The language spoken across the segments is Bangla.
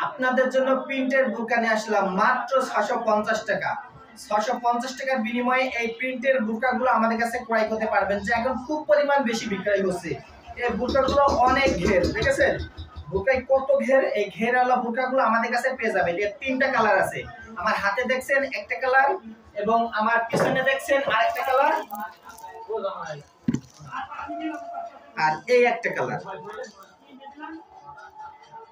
আপনাদের জন্য প্রিন্টের বুরকা নিয়ে আসলাম মাত্র 650 টাকা। 650 টাকার বিনিময়ে এই প্রিন্টের বুরকাগুলো আমাদের কাছে ক্রয় করতে পারবেন, যে এখন খুব পরিমাণ বেশি বিক্রয় হচ্ছে। এই বুরকাগুলো অনেক ঘের, দেখেছেন বুরকায় কত ঘের। এই ঘেরওয়ালা বুরকাগুলো আমাদের কাছে পেয়ে যাবেন। এর তিনটা কালার আছে। আমার হাতে দেখছেন একটা কালার, এবং আমার পিছনে দেখছেন আরেকটা কালার, আর এই একটা কালার।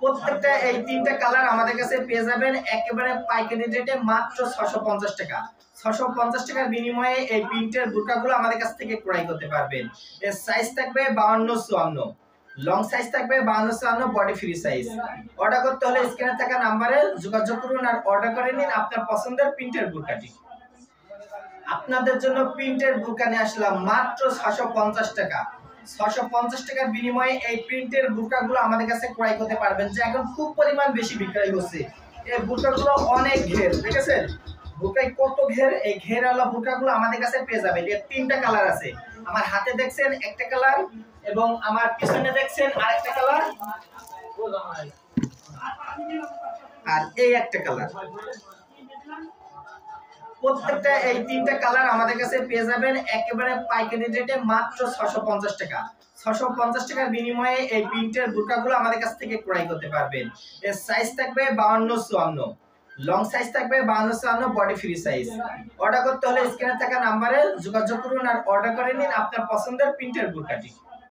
প্রত্যেকটা এই তিনটা কালার আমাদের কাছে পেয়ে যাবেন একেবারে পাইকারি রেটে মাত্র 650 টাকা। 650 টাকার বিনিময়ে এই প্রিন্টের বুরকাগুলো আমাদের কাছ থেকে ক্রয় করতে পারবেন। এর সাইজ থাকবে 52-54, লং সাইজ থাকবে 52-54, বডি ফ্রি সাইজ। অর্ডার করতে হলে স্ক্রিনে থাকা নম্বরে যোগাযোগ করুন আর অর্ডার করে নিন আপনার পছন্দের প্রিন্টের বুরকাটি। আপনাদের জন্য প্রিন্টের বুরকা নিয়ে আসলাম মাত্র 650 টাকা। 650 টাকার বিনিময়ে এই প্রিন্টের বুরকাগুলো আমাদের কাছে ক্রয় করতে পারবেন, যে এখন খুব পরিমাণ বেশি বিক্রয় হচ্ছে। এই বুরকাগুলো অনেক ঘের, দেখেছেন বুরকায় কত ঘের। এই ঘেরওয়ালা বুরকাগুলো আমাদের কাছে পেয়ে যাবেন। এর তিনটা কালার আছে। আমার হাতে দেখছেন একটা কালার, এবং আমার পিছনে দেখছেন আরেকটা কালার, আর এই একটা কালার। প্রত্যেকটা এই তিনটা কালার আমাদের কাছে পেয়ে যাবেন একেবারে পাইকারি রেটে মাত্র 650 টাকা। 650 টাকার বিনিময়ে এই প্রিন্টের বুরকাগুলো আমাদের কাছ থেকে ক্রয় করতে পারবেন। এর সাইজ থাকবে 52-54, লং সাইজ থাকবে 52-54, বডি ফ্রি সাইজ। অর্ডার করতে হলে স্ক্রিনে থাকা নম্বরে যোগাযোগ করুন আর অর্ডার করে নিন আপনার পছন্দের প্রিন্টের বুরকাটি।